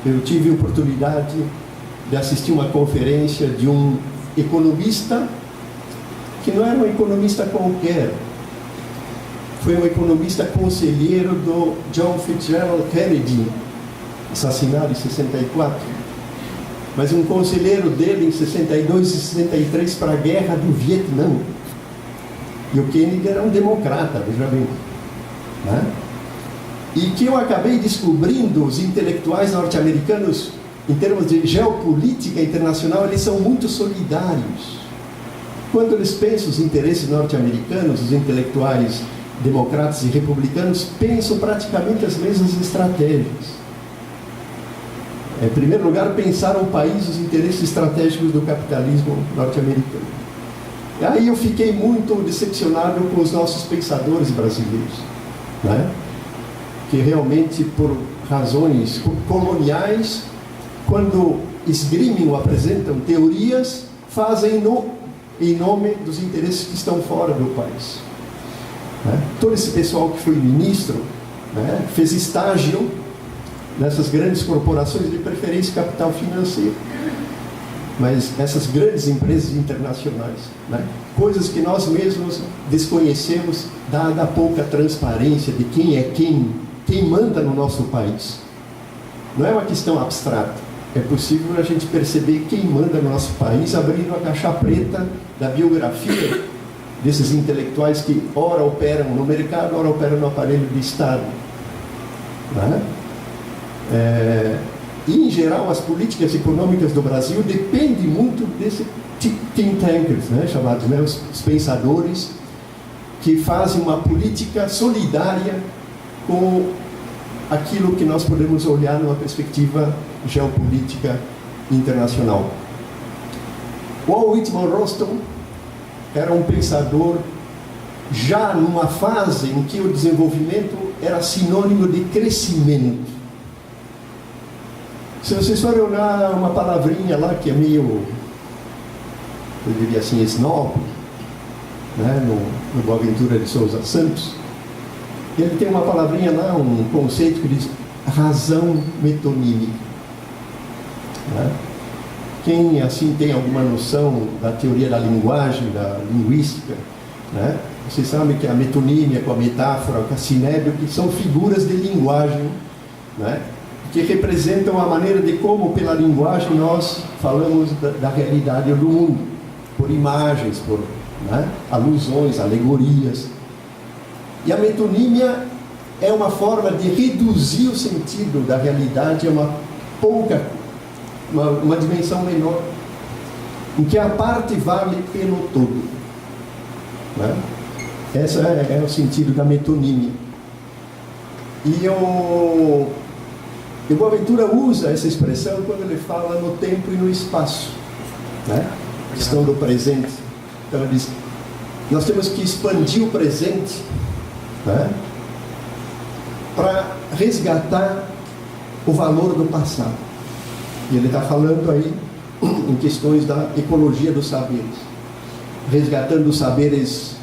eu tive a oportunidade de assistir uma conferência de um economista que não era um economista qualquer. Foi um economista conselheiro do John Fitzgerald Kennedy, assassinado em 64. Mas um conselheiro dele em 62 e 63 para a guerra do Vietnã. E o Kennedy era um democrata, veja bem. Né? E que eu acabei descobrindo, os intelectuais norte-americanos, em termos de geopolítica internacional, eles são muito solidários. Quando eles pensam os interesses norte-americanos, os intelectuais democratas e republicanos pensam praticamente as mesmas estratégias. Em primeiro lugar, pensar o país, os interesses estratégicos do capitalismo norte-americano. E aí eu fiquei muito decepcionado com os nossos pensadores brasileiros, né? Que realmente, por razões coloniais, quando esgrimem ou apresentam teorias, fazem em nome dos interesses que estão fora do país. Né? Todo esse pessoal que foi ministro, né, fez estágio nessas grandes corporações, de preferência capital financeiro, mas essas grandes empresas internacionais, né? Coisas que nós mesmos desconhecemos, dada a pouca transparência de quem é quem manda no nosso país. Não é uma questão abstrata, é possível a gente perceber quem manda no nosso país abrindo a caixa preta da biografia desses intelectuais que ora operam no mercado, ora operam no aparelho de Estado. Né? E, em geral, as políticas econômicas do Brasil dependem muito desses think tankers, né, chamados, né, os pensadores, que fazem uma política solidária com aquilo que nós podemos olhar numa perspectiva geopolítica internacional. Walt Whitman Rostow era um pensador já numa fase em que o desenvolvimento era sinônimo de crescimento. Se vocês forem olhar uma palavrinha lá que é meio, eu diria assim, snob, né, no Boaventura de Souza Santos, ele tem uma palavrinha lá, um conceito que diz razão metonímica. Né? Quem assim tem alguma noção da teoria da linguagem, da linguística, né? Vocês sabem que a metonímia, com a metáfora, com a sinébio, que são figuras de linguagem, né? Que representam a maneira de como, pela linguagem, nós falamos da realidade do mundo, por imagens, por, né, alusões, alegorias. E a metonímia é uma forma de reduzir o sentido da realidade a uma dimensão menor, em que a parte vale pelo todo. Né? Esse é o sentido da metonímia. E o Boaventura usa essa expressão quando ele fala no tempo e no espaço, né? A questão do presente. Então ele diz, nós temos que expandir o presente, né, para resgatar o valor do passado. E ele está falando aí em questões da ecologia dos saberes, resgatando os saberes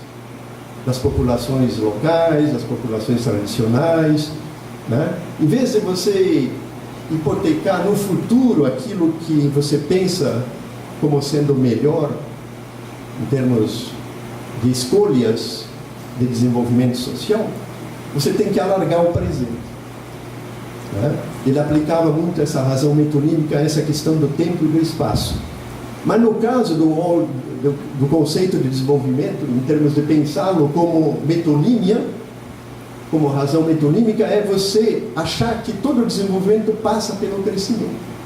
das populações locais, das populações tradicionais, né? Em vez de você hipotecar no futuro aquilo que você pensa como sendo melhor em termos de escolhas de desenvolvimento social, você tem que alargar o presente. Né? Ele aplicava muito essa razão metonímica a essa questão do tempo e do espaço. Mas no caso do conceito de desenvolvimento, em termos de pensá-lo como metonímia, como razão metonímica, é você achar que todo o desenvolvimento passa pelo crescimento.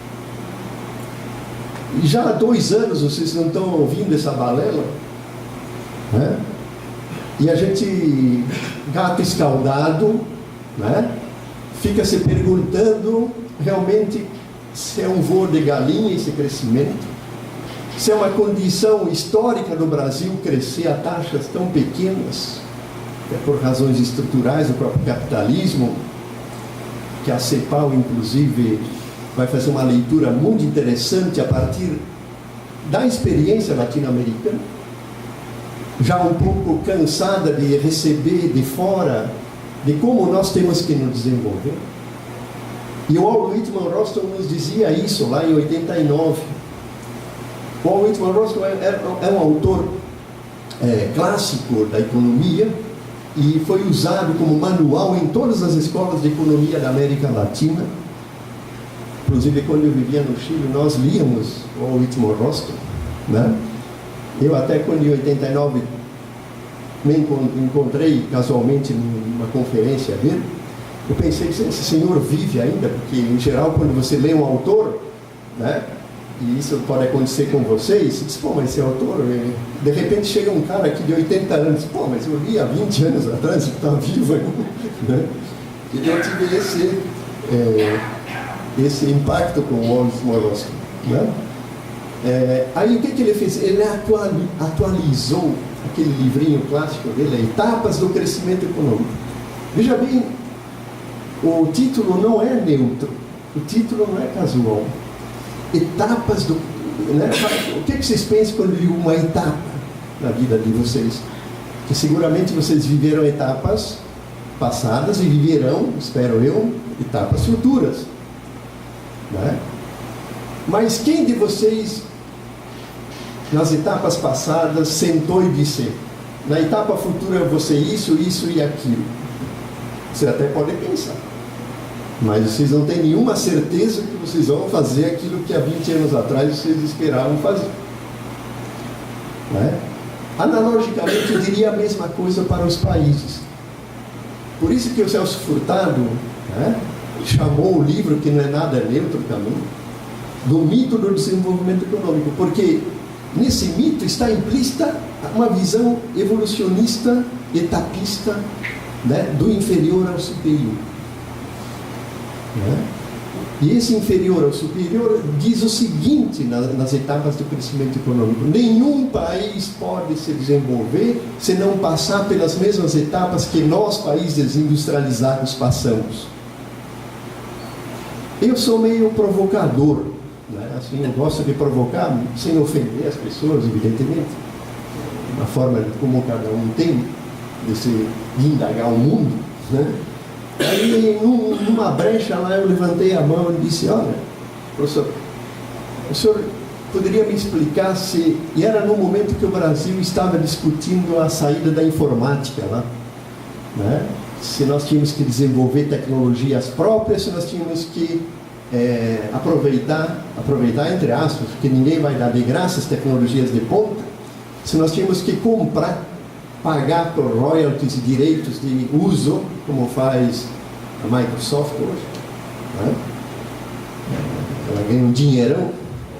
E já há 2 anos vocês não estão ouvindo essa balela, né? E a gente, gato escaldado, né, fica se perguntando realmente se é um voo de galinha esse crescimento, se é uma condição histórica do Brasil crescer a taxas tão pequenas, por razões estruturais do próprio capitalismo, que a CEPAL, inclusive, vai fazer uma leitura muito interessante a partir da experiência latino-americana, já um pouco cansada de receber de fora, de como nós temos que nos desenvolver. E o Walt Whitman Rostow nos dizia isso lá em 89. O Walt Whitman Rostow é um autor clássico da economia e foi usado como manual em todas as escolas de economia da América Latina. Inclusive, quando eu vivia no Chile, nós líamos o Walt Whitman Rostow, né? Eu até quando em 89 me encontrei casualmente numa conferência dele, eu pensei que esse senhor vive ainda, porque em geral quando você lê um autor, né, e isso pode acontecer com vocês, você diz, pô, mas esse autor, de repente chega um cara aqui de 80 anos, pô, mas eu li há 20 anos atrás e está vivo ainda, né? E eu tive esse impacto com o Walt Whitman Rostow, né? Aí o que ele fez? Ele atualizou aquele livrinho clássico dele, Etapas do Crescimento Econômico. Veja bem, o título não é neutro, o título não é casual. Etapas do... Né? O que vocês pensam quando digo uma etapa na vida de vocês? Que seguramente vocês viveram etapas passadas e viverão, espero eu, etapas futuras, né? Mas quem de vocês, nas etapas passadas, sentou e disse, na etapa futura eu vou ser isso, isso e aquilo? Você até pode pensar, mas vocês não têm nenhuma certeza que vocês vão fazer aquilo que há 20 anos atrás vocês esperavam fazer, né? Analogicamente, eu diria a mesma coisa para os países. Por isso que o Celso Furtado, né, chamou o livro, que não é nada neutro também, do mito do desenvolvimento econômico, porque nesse mito está implícita uma visão evolucionista, etapista, né, do inferior ao superior, né? E esse inferior ao superior diz o seguinte nas etapas do crescimento econômico: nenhum país pode se desenvolver se não passar pelas mesmas etapas que nós, países industrializados, passamos. Eu sou meio provocador, né? Assim, eu gosto de provocar sem ofender as pessoas, evidentemente, uma forma como cada um tem de se indagar o mundo, né? Aí, numa brecha lá, eu levantei a mão e disse, olha, professor, o senhor poderia me explicar se... E era no momento que o Brasil estava discutindo a saída da informática lá, né? Se nós tínhamos que desenvolver tecnologias próprias, se nós tínhamos que aproveitar entre aspas, porque ninguém vai dar de graça as tecnologias de ponta, se nós tínhamos que comprar, pagar por royalties e direitos de uso, como faz a Microsoft hoje, né? Ela ganha um dinheirão,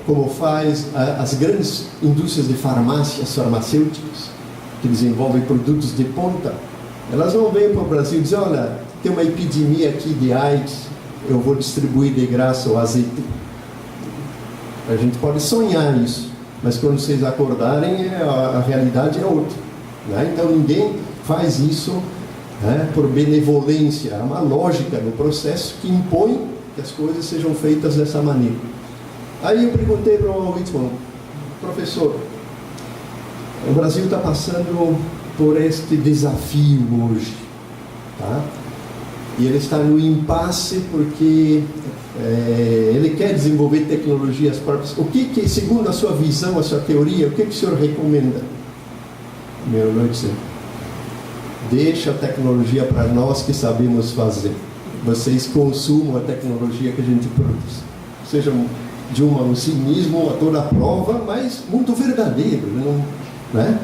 como faz as grandes indústrias de farmácias, farmacêuticas, que desenvolvem produtos de ponta. Elas não vêm para o Brasil e dizem, olha, tem uma epidemia aqui de AIDS, eu vou distribuir de graça o azeite. A gente pode sonhar isso, mas quando vocês acordarem, a realidade é outra, né? Então ninguém faz isso, né, por benevolência. Há uma lógica no processo que impõe que as coisas sejam feitas dessa maneira. Aí eu perguntei para o Whitman, professor, o Brasil está passando por este desafio hoje, tá? E ele está no impasse porque ele quer desenvolver tecnologias próprias. O que, segundo a sua visão, a sua teoria, o que o senhor recomenda? Meu noite, deixa a tecnologia para nós que sabemos fazer. Vocês consumam a tecnologia que a gente produz. Seja de um cinismo a toda prova, mas muito verdadeiro, não, né?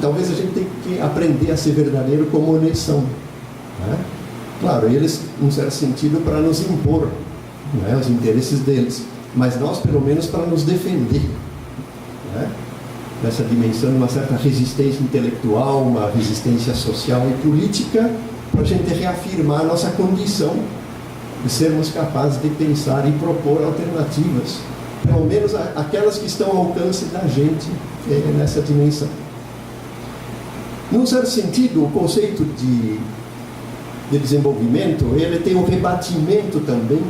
Talvez a gente tenha que aprender a ser verdadeiro como eles são, né? Claro, eles, em certo sentido, para nos impor, né, os interesses deles, mas nós, pelo menos, para nos defender, né? Nessa dimensão de uma certa resistência intelectual, uma resistência social e política, para a gente reafirmar a nossa condição de sermos capazes de pensar e propor alternativas, pelo menos aquelas que estão ao alcance da gente nessa dimensão. Num certo sentido, o conceito de desenvolvimento, ele tem um rebatimento também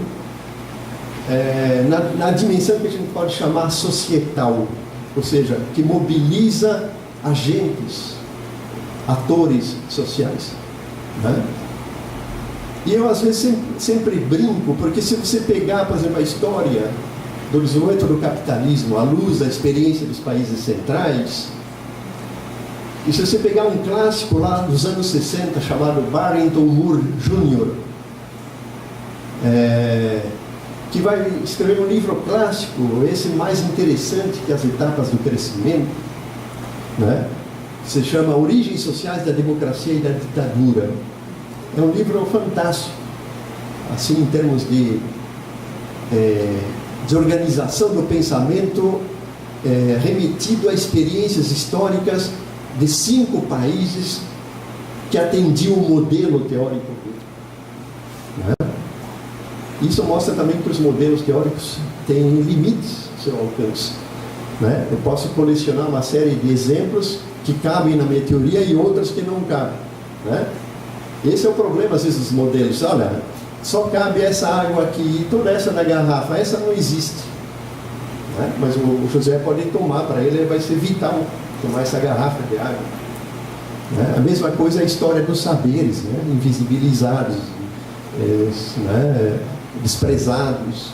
na dimensão que a gente pode chamar societal, ou seja, que mobiliza agentes, atores sociais, né? E eu, às vezes, sempre brinco, porque se você pegar, por exemplo, a história do desenvolvimento do capitalismo à luz da experiência dos países centrais, e se você pegar um clássico lá dos anos 60, chamado Barrington Moore Jr., que vai escrever um livro clássico, esse mais interessante que as etapas do crescimento, né? Se chama Origens Sociais da Democracia e da Ditadura. É um livro fantástico, assim, em termos de organização do pensamento, remetido a experiências históricas de 5 países que atendiam o modelo teórico dele, né? Isso mostra também que os modelos teóricos têm limites ao seu alcance, né? Eu posso colecionar uma série de exemplos que cabem na minha teoria e outras que não cabem, né? Esse é o problema, às vezes, dos modelos. Olha, só cabe essa água aqui e toda essa da garrafa, essa não existe, né? Mas o José pode tomar, para ele vai ser vital tomar essa garrafa de água, né? A mesma coisa é a história dos saberes, né? Invisibilizados, né? Desprezados,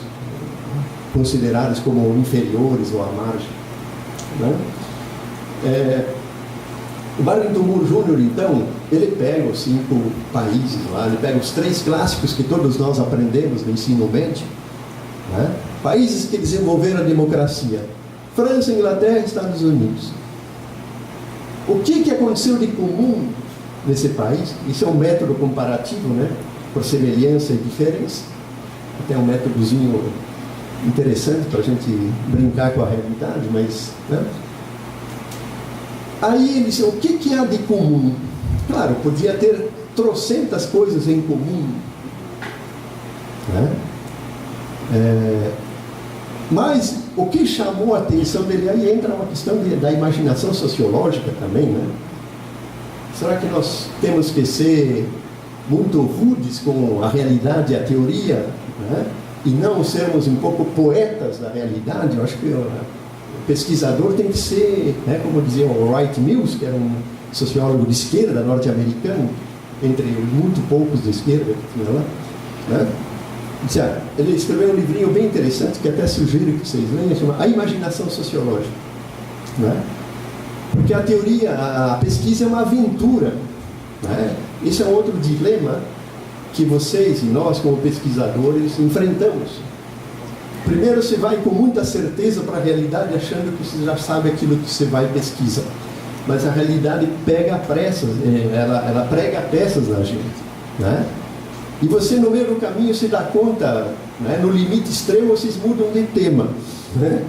considerados como inferiores ou à margem, né? O Barrington Moore Jr., então, ele pega os 5 países lá, ele pega os 3 clássicos que todos nós aprendemos no ensino médio, né? Países que desenvolveram a democracia: França, Inglaterra e Estados Unidos. O que aconteceu de comum nesse país? Isso é um método comparativo, né? Por semelhança e diferença. Até um métodozinho interessante para a gente brincar com a realidade, mas, né? Aí ele disse, o que há de comum? Claro, podia ter trocentas coisas em comum, né? Mas o que chamou a atenção dele, aí entra uma questão da imaginação sociológica também, né? Será que nós temos que ser muito rudes com a realidade e a teoria, né? E não sermos um pouco poetas da realidade? Eu acho que o pesquisador tem que ser, né, como dizia o Wright Mills, que era um sociólogo de esquerda norte-americano, entre muito poucos de esquerda que tinha lá, né? Ele escreveu um livrinho bem interessante, que até sugiro que vocês leiam, chama A Imaginação Sociológica, né? Porque a teoria, a pesquisa é uma aventura, né? Esse é um outro dilema que vocês e nós, como pesquisadores, enfrentamos. Primeiro, você vai com muita certeza para a realidade, achando que você já sabe aquilo que você vai pesquisar. Mas a realidade pega pressas, ela prega peças na gente, né? E você, no meio do caminho, se dá conta, né, no limite extremo, vocês mudam de tema, né?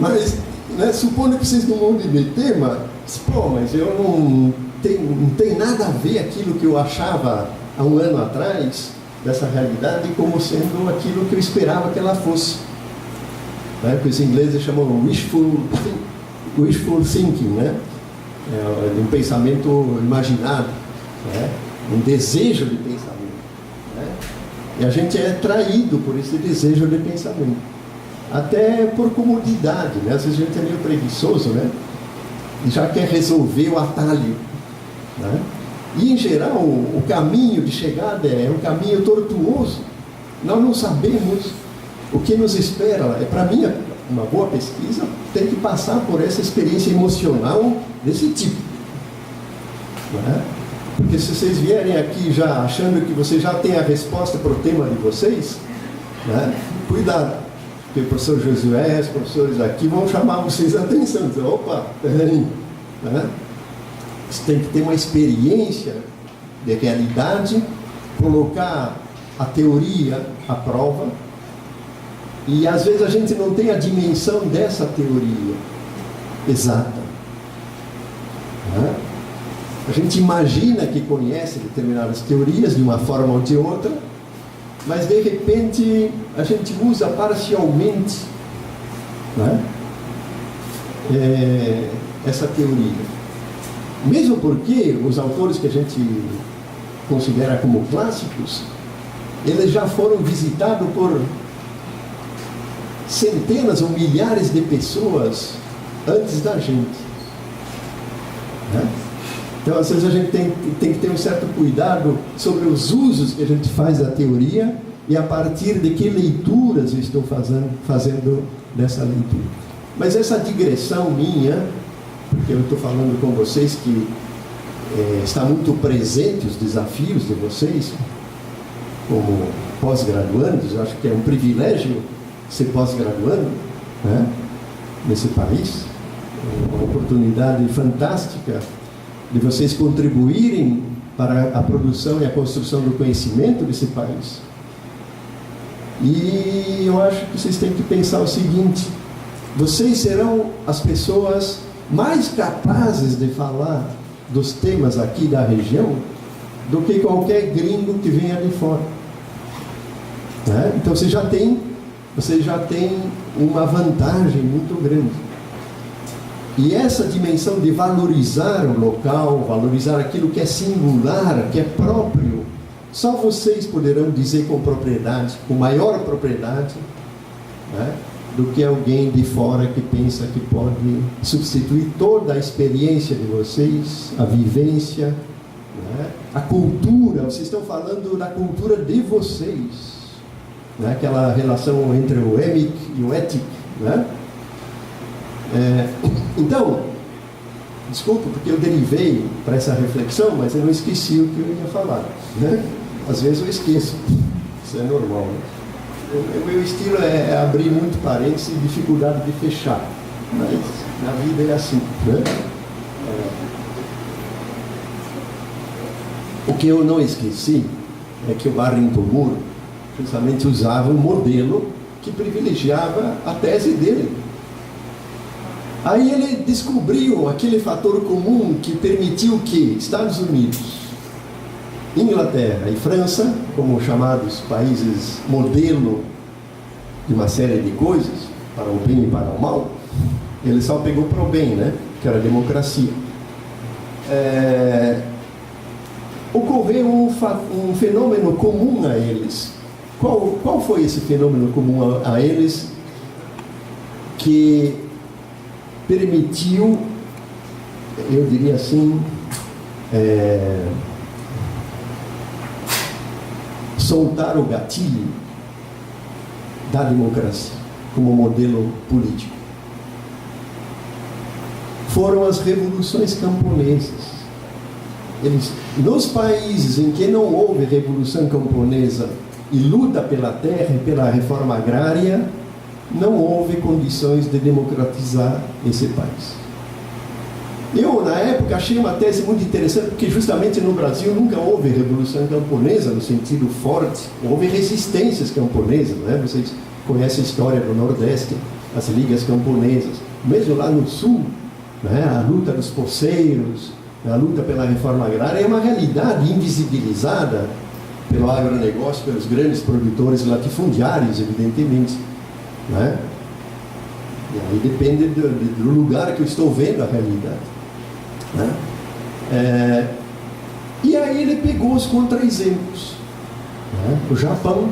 Mas, né, supondo que vocês não mudem de tema, pô, mas eu não tem nada a ver aquilo que eu achava há um ano atrás, dessa realidade, como sendo aquilo que eu esperava que ela fosse, né? Que os ingleses chamam wishful thinking, né? Um pensamento imaginado, né? Um desejo de pensamento, né? E a gente é traído por esse desejo de pensamento, até por comodidade, né? Às vezes a gente é meio preguiçoso, né? E já quer resolver o atalho, né? E, em geral, o caminho de chegada é um caminho tortuoso. Nós não sabemos o que nos espera. Para mim, uma boa pesquisa tem que passar por essa experiência emocional desse tipo, né? Porque se vocês vierem aqui já achando que vocês já têm a resposta para o tema de vocês, né? Cuidado, porque o professor Josué, os professores aqui vão chamar vocês a atenção, dizer, opa, peraí, né? Você tem que ter uma experiência de realidade, colocar a teoria à prova, e às vezes a gente não tem a dimensão dessa teoria exata, né? A gente imagina que conhece determinadas teorias de uma forma ou de outra, mas de repente a gente usa parcialmente, né, essa teoria. Mesmo porque os autores que a gente considera como clássicos, eles já foram visitados por centenas ou milhares de pessoas antes da gente, né? Então, às vezes, a gente tem que ter um certo cuidado sobre os usos que a gente faz da teoria e a partir de que leituras eu estou fazendo dessa leitura. Mas essa digressão minha, porque eu estou falando com vocês que está muito presente os desafios de vocês, como pós-graduandos, acho que é um privilégio ser pós-graduando, né, nesse país, uma oportunidade fantástica de vocês contribuírem para a produção e a construção do conhecimento desse país. E eu acho que vocês têm que pensar o seguinte: vocês serão as pessoas mais capazes de falar dos temas aqui da região do que qualquer gringo que venha de fora, né? Então você já tem uma vantagem muito grande. E essa dimensão de valorizar o local, valorizar aquilo que é singular, que é próprio, só vocês poderão dizer com propriedade, com maior propriedade, né, do que alguém de fora que pensa que pode substituir toda a experiência de vocês, a vivência, né, a cultura. Vocês estão falando da cultura de vocês, né, aquela relação entre o emic e o etic, né? Então, desculpa porque eu derivei para essa reflexão, mas eu não esqueci o que eu ia falar, né? Às vezes eu esqueço, isso é normal, né? O meu estilo é abrir muito parênteses e dificuldade de fechar, mas na vida é assim, né? O que eu não esqueci é que o Barrington Moore justamente usava um modelo que privilegiava a tese dele. Aí ele descobriu aquele fator comum que permitiu que Estados Unidos, Inglaterra e França, como chamados países modelo de uma série de coisas, para o bem e para o mal, ele só pegou para o bem, né? Que era a democracia. Ocorreu um fenômeno comum a eles. Qual foi esse fenômeno comum a eles que permitiu, eu diria assim, soltar o gatilho da democracia como modelo político? Foram as revoluções camponesas. Nos países em que não houve revolução camponesa e luta pela terra e pela reforma agrária, não houve condições de democratizar esse país. Eu, na época, achei uma tese muito interessante, porque justamente no Brasil nunca houve revolução camponesa no sentido forte. Houve resistências camponesas, né? Vocês conhecem a história do Nordeste, as ligas camponesas. Mesmo lá no Sul, né? A luta dos poceiros, a luta pela reforma agrária é uma realidade invisibilizada pelo agronegócio, pelos grandes produtores latifundiários, evidentemente, né? E aí depende do lugar que eu estou vendo a realidade, né? E aí ele pegou os contra-exemplos, né? O Japão,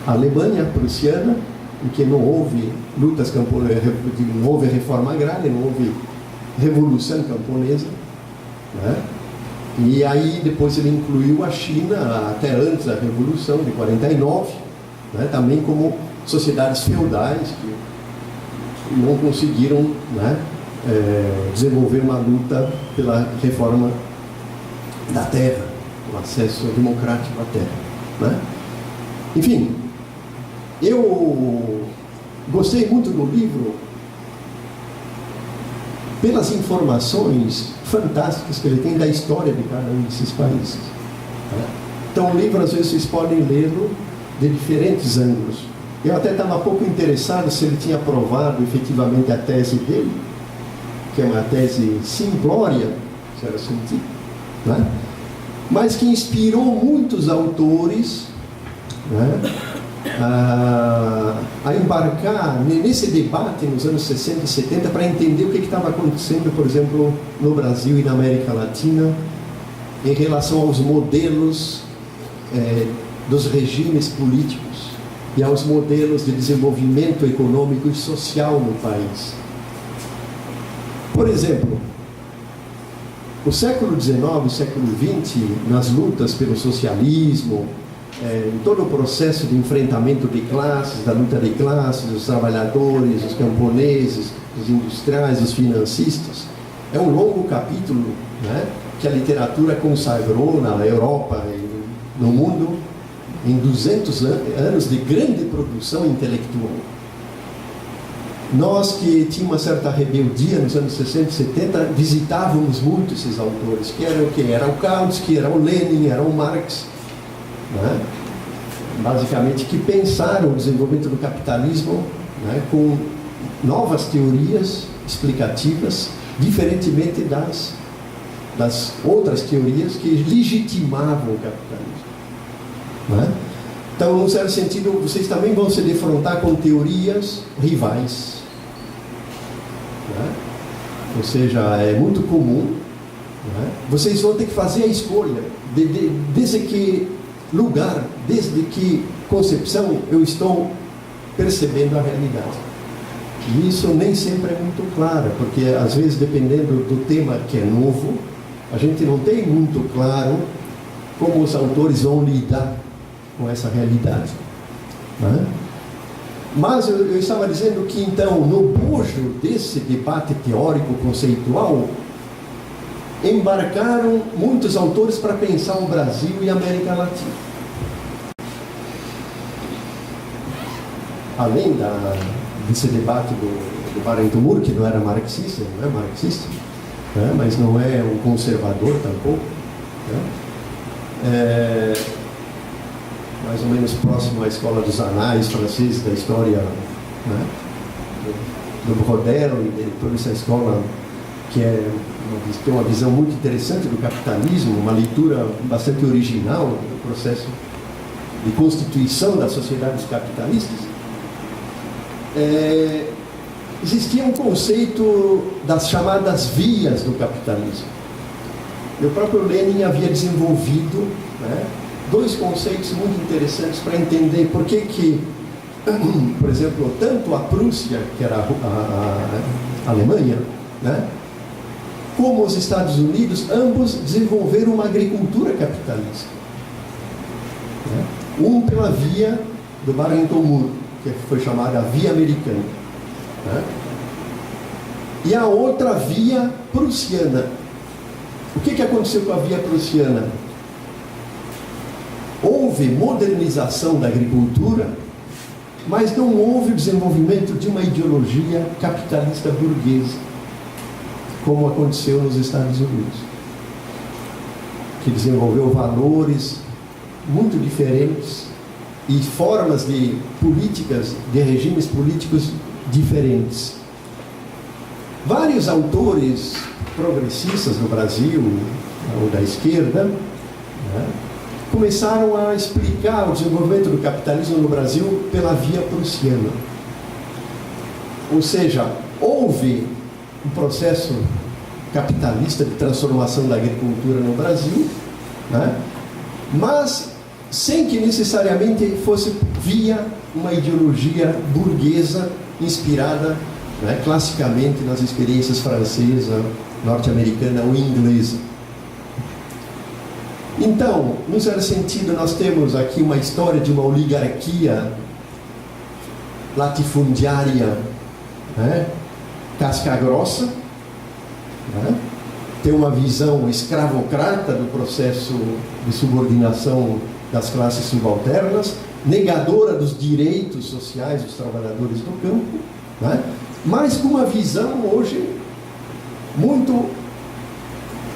a Alemanha prussiana, em que não houve lutas camponesas, não houve reforma agrária, não houve revolução camponesa, né? E aí depois ele incluiu a China, até antes da Revolução de 49, né? Também como sociedades feudais que não conseguiram, né, desenvolver uma luta pela reforma da terra, o acesso democrático à terra, né? Enfim, eu gostei muito do livro pelas informações fantásticas que ele tem da história de cada um desses países, né? Então o livro, às vezes, vocês podem lê-lo de diferentes ângulos. Eu até estava pouco interessado se ele tinha aprovado efetivamente a tese dele, que é uma tese simplória, se era sentido, né? Mas que inspirou muitos autores, né, a embarcar nesse debate nos anos 60 e 70 para entender o que estava acontecendo, por exemplo, no Brasil e na América Latina, em relação aos modelos dos regimes políticos e aos modelos de desenvolvimento econômico e social no país. Por exemplo, O século XIX, o século XX, nas lutas pelo socialismo, em todo o processo de enfrentamento de classes, da luta de classes, os trabalhadores, os camponeses, os industriais, os financistas, é um longo capítulo, né, que a literatura consagrou na Europa e no mundo em 200 anos de grande produção intelectual. Nós que tínhamos uma certa rebeldia nos anos 60 e 70, visitávamos muito esses autores, que eram o quê? Era o Kautsky, era o Lenin, era o Marx, né? Basicamente, que pensaram o desenvolvimento do capitalismo, né, com novas teorias explicativas, diferentemente das outras teorias que legitimavam o capitalismo, né? Então, num certo sentido, vocês também vão se defrontar com teorias rivais, né? Ou seja, é muito comum, né? Vocês vão ter que fazer a escolha desde que lugar, desde que concepção eu estou percebendo a realidade. E isso nem sempre é muito claro, porque às vezes, dependendo do tema que é novo, a gente não tem muito claro como os autores vão lidar com essa realidade, né? Mas eu estava dizendo que, então, no bojo desse debate teórico conceitual, embarcaram muitos autores para pensar o Brasil e a América Latina. Além desse debate do Barrington Moore, que não era marxista, não é marxista, né? Mas não é um conservador tampouco, né? Mais ou menos próximo à escola dos anais franceses, da história, né, do Brodel e de toda essa escola que tem uma visão muito interessante do capitalismo, uma leitura bastante original do processo de constituição das sociedades capitalistas. Existia um conceito das chamadas vias do capitalismo. O próprio Lenin havia desenvolvido, né, dois conceitos muito interessantes para entender por que, por exemplo, tanto a Prússia, que era a Alemanha, né, como os Estados Unidos, ambos desenvolveram uma agricultura capitalista, né? Um pela via do Barrington Moore, que foi chamada a Via Americana, né? E a outra via prussiana. O que aconteceu com a via prussiana? Houve modernização da agricultura, mas não houve o desenvolvimento de uma ideologia capitalista burguesa, como aconteceu nos Estados Unidos, que desenvolveu valores muito diferentes e formas de políticas, de regimes políticos diferentes. Vários autores progressistas no Brasil, ou da esquerda, né, começaram a explicar o desenvolvimento do capitalismo no Brasil pela via prussiana. Ou seja, houve um processo capitalista de transformação da agricultura no Brasil, né, mas sem que necessariamente fosse via uma ideologia burguesa inspirada, né, classicamente nas experiências francesa, norte-americana ou inglesa. Então, num certo sentido, nós temos aqui uma história de uma oligarquia latifundiária, né, casca-grossa, né, tem uma visão escravocrata do processo de subordinação das classes subalternas, negadora dos direitos sociais dos trabalhadores do campo, né, mas com uma visão hoje muito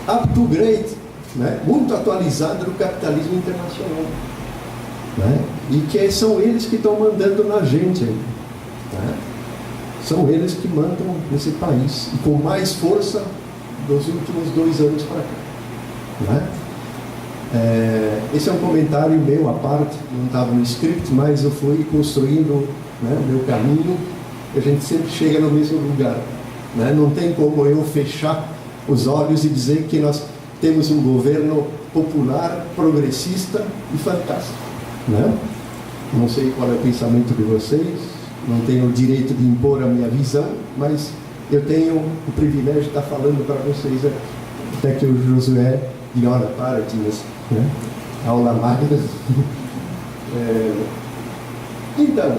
up to date, né, muito atualizada do capitalismo internacional, né, e que são eles que estão mandando na gente, né, são eles que mandam nesse país, e com mais força dos últimos 2 anos para cá, né? Esse é um comentário meu à parte, não estava no script, mas eu fui construindo, né, o meu caminho. A gente sempre chega no mesmo lugar, né? Não tem como eu fechar os olhos e dizer que nós temos um governo popular, progressista e fantástico, né? Não sei qual é o pensamento de vocês, não tenho o direito de impor a minha visão, mas eu tenho o privilégio de estar falando para vocês aqui. Até que o Josué disse, olha, para, Dias, né? Aula magna. Então,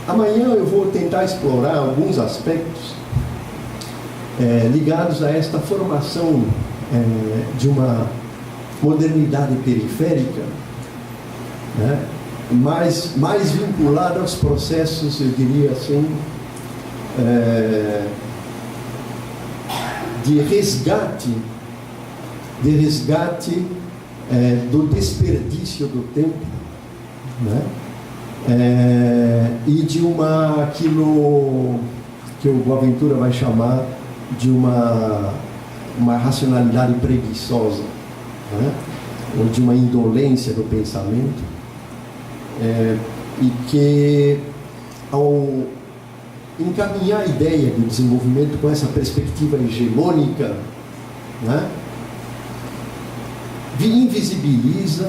amanhã eu vou tentar explorar alguns aspectos ligados a esta formação de uma modernidade periférica, né? mais vinculada aos processos, eu diria assim, de resgate do desperdício do tempo, né? E de aquilo que o Boaventura vai chamar de uma racionalidade preguiçosa, né? Ou de uma indolência do pensamento, e que, ao encaminhar a ideia de desenvolvimento com essa perspectiva hegemônica, né, invisibiliza,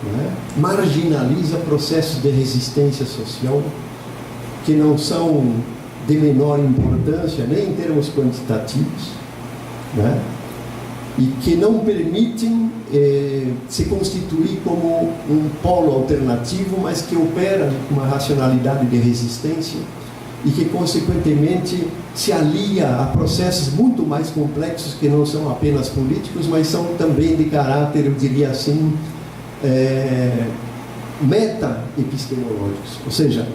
né, marginaliza processos de resistência social que não são de menor importância, nem em termos quantitativos, né, e que não permitem se constituir como um polo alternativo, mas que opera com uma racionalidade de resistência e que, consequentemente, se alia a processos muito mais complexos que não são apenas políticos, mas são também de caráter, eu diria assim, meta-epistemológicos. Ou seja,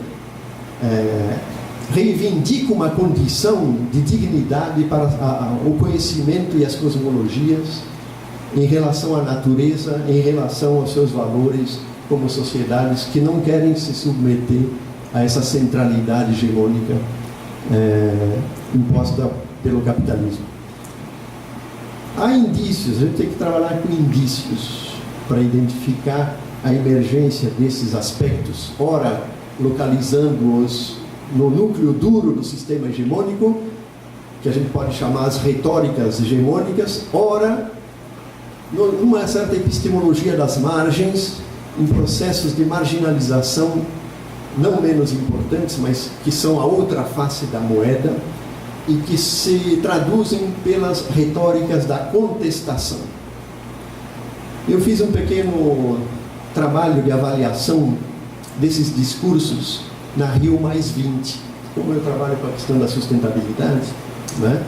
reivindica uma condição de dignidade para o conhecimento e as cosmologias em relação à natureza, em relação aos seus valores como sociedades que não querem se submeter a essa centralidade hegemônica imposta pelo capitalismo. Há indícios, a gente tem que trabalhar com indícios para identificar a emergência desses aspectos, ora localizando-os no núcleo duro do sistema hegemônico, que a gente pode chamar as retóricas hegemônicas, ora numa certa epistemologia das margens, em processos de marginalização não menos importantes, mas que são a outra face da moeda e que se traduzem pelas retóricas da contestação. Eu fiz um pequeno trabalho de avaliação desses discursos na Rio Mais 20. Como eu trabalho com a questão da sustentabilidade, né,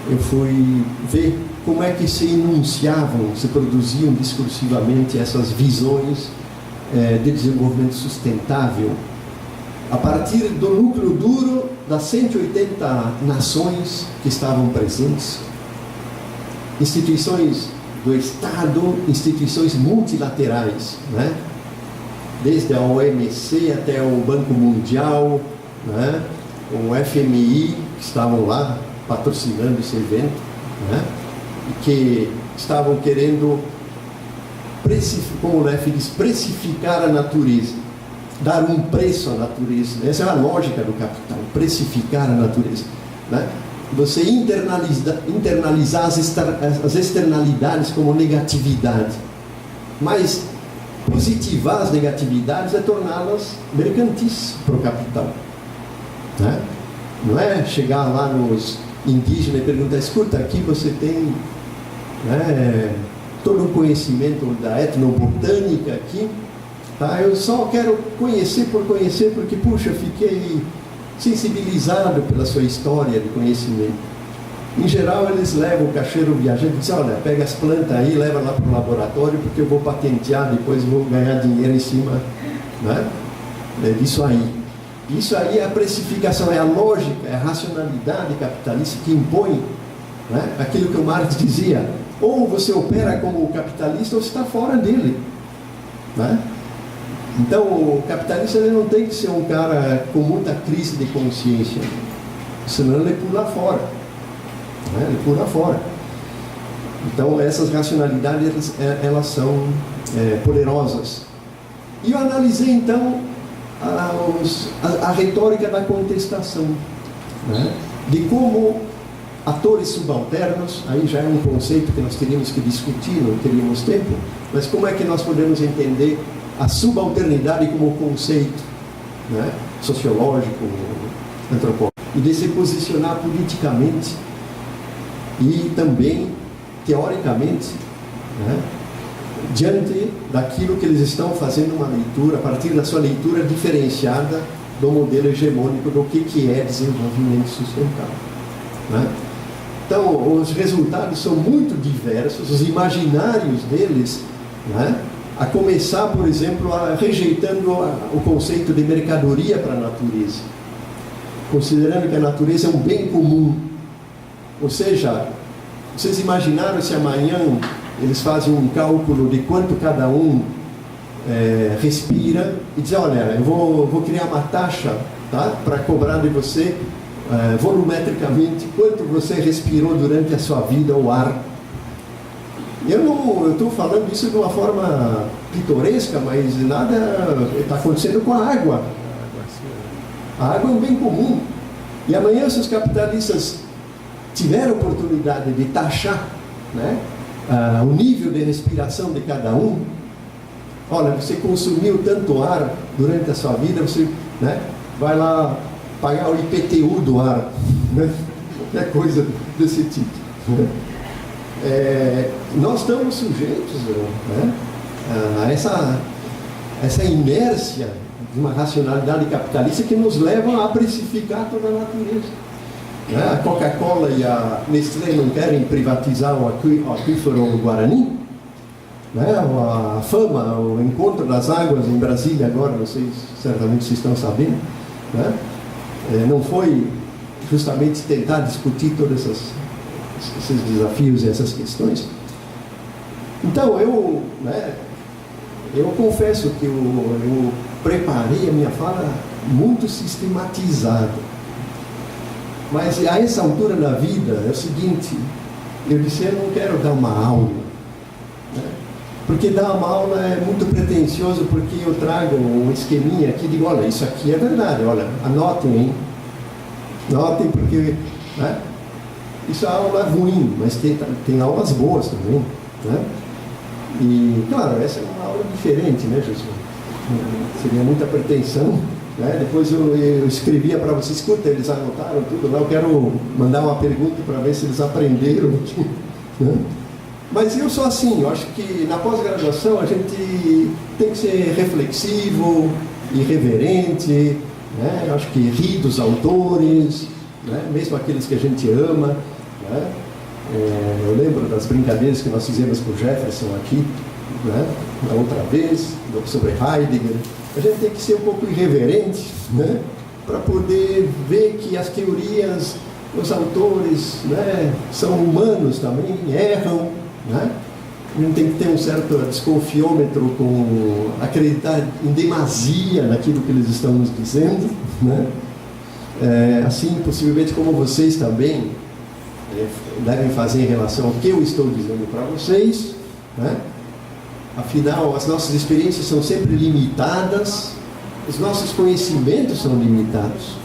eu fui ver como é que se enunciavam, se produziam discursivamente essas visões de desenvolvimento sustentável a partir do núcleo duro das 180 nações que estavam presentes, instituições do Estado, instituições multilaterais, né? Desde a OMC até o Banco Mundial, né? O FMI, que estavam lá patrocinando esse evento, né? E que estavam querendo, como o Leff diz, precificar a natureza, dar um preço à natureza. Essa é a lógica do capital, precificar a natureza, né? Você internalizar as externalidades como negatividade, mas positivar as negatividades é torná-las mercantis para o capital, né? Não é chegar lá nos indígenas e perguntar: escuta, aqui você tem, né, todo o conhecimento da etnobotânica aqui, tá? Eu só quero conhecer por conhecer, porque, puxa, fiquei sensibilizado pela sua história de conhecimento. Em geral, eles levam o caixeiro viajante e dizem: olha, pega as plantas aí, leva lá para o laboratório, porque eu vou patentear, depois vou ganhar dinheiro em cima, né, disso aí. Isso aí é a precificação, é a lógica, é a racionalidade capitalista que impõe, né, aquilo que o Marx dizia: ou você opera como capitalista ou você está fora dele, né? Então, o capitalista, ele não tem que ser um cara com muita crise de consciência, senão ele pula fora, né? Ele pula fora. Então, essas racionalidades, elas são poderosas. E eu analisei, então, a retórica da contestação, né? De como atores subalternos, aí já é um conceito que nós teríamos que discutir, não teríamos tempo, mas como é que nós podemos entender a subalternidade como conceito, né, sociológico, antropológico, e de se posicionar politicamente e também, teoricamente, né, diante daquilo que eles estão fazendo uma leitura, a partir da sua leitura diferenciada do modelo hegemônico do que é desenvolvimento sustentável, né? Então, os resultados são muito diversos, os imaginários deles, né, a começar, por exemplo, rejeitando o conceito de mercadoria para a natureza, considerando que a natureza é um bem comum. Ou seja, vocês imaginaram se amanhã eles fazem um cálculo de quanto cada um respira e dizem, olha, eu vou criar uma taxa, tá, para cobrar de você volumetricamente quanto você respirou durante a sua vida o ar. Eu estou falando isso de uma forma pitoresca, mas nada está acontecendo com a água. A água é um bem comum. E amanhã, se os capitalistas tiverem a oportunidade de taxar, né, o nível de respiração de cada um, olha, você consumiu tanto ar durante a sua vida, você, né, vai lá pagar o IPTU do ar, né, qualquer coisa desse tipo, né? Nós estamos sujeitos, né, a essa inércia de uma racionalidade capitalista que nos leva a precificar toda a natureza, né? A Coca-Cola e a Nestlé não querem privatizar o aquífero Guarani, né? A Fama, o encontro das águas em Brasília agora, vocês certamente estão sabendo, né? Não foi justamente tentar discutir todos esses desafios e essas questões. Então, eu confesso que eu preparei a minha fala muito sistematizada. Mas a essa altura da vida, é o seguinte, eu disse, eu não quero dar uma aula, né? Porque dar uma aula é muito pretensioso, porque eu trago um esqueminha aqui e digo, olha, isso aqui é verdade, olha, anotem, hein? Notem, porque, né, isso é aula ruim, mas tem aulas boas também, né? E, claro, essa é uma aula diferente, né, Jesus? Seria muita pretensão, né? Depois eu escrevia para vocês, escuta, eles anotaram tudo lá, eu quero mandar uma pergunta para ver se eles aprenderam, né? Mas eu sou assim, eu acho que na pós-graduação a gente tem que ser reflexivo, irreverente, né? Eu acho que rir dos autores, né? Mesmo aqueles que a gente ama, né? Eu lembro das brincadeiras que nós fizemos com o Jefferson aqui, né, da outra vez, sobre Heidegger. A gente tem que ser um pouco irreverente, né, para poder ver que as teorias, os autores, né, são humanos também, erram, né? A gente tem que ter um certo desconfiômetro com acreditar em demasia naquilo que eles estão nos dizendo, né? Assim, possivelmente como vocês também devem fazer em relação ao que eu estou dizendo para vocês, né? Afinal, as nossas experiências são sempre limitadas, os nossos conhecimentos são limitados,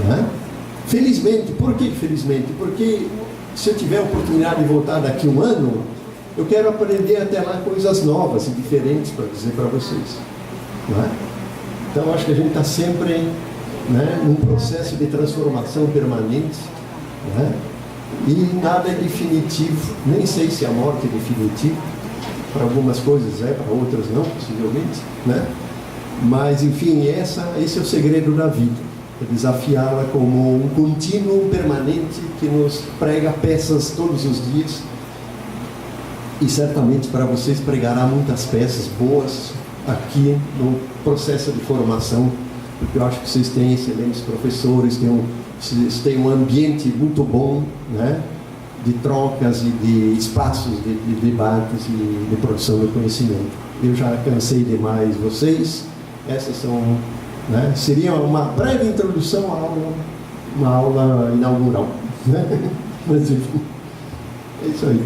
né? Felizmente, por que felizmente? Porque se eu tiver a oportunidade de voltar daqui a um ano, eu quero aprender até lá coisas novas e diferentes para dizer para vocês, né? Então, acho que a gente está sempre, né, num processo de transformação permanente, né? E nada é definitivo, nem sei se a morte é definitiva, para algumas coisas para outras não, possivelmente, né? Mas, enfim, esse é o segredo da vida, é desafiá-la como um contínuo permanente que nos prega peças todos os dias, e certamente para vocês pregará muitas peças boas aqui no processo de formação, porque eu acho que vocês têm excelentes professores, vocês têm um ambiente muito bom, né, de trocas e de espaços de debates e de produção de conhecimento. Eu já cansei demais vocês. Essas são, né, seria uma breve introdução à aula, uma aula inaugural, né? Mas enfim, é isso aí.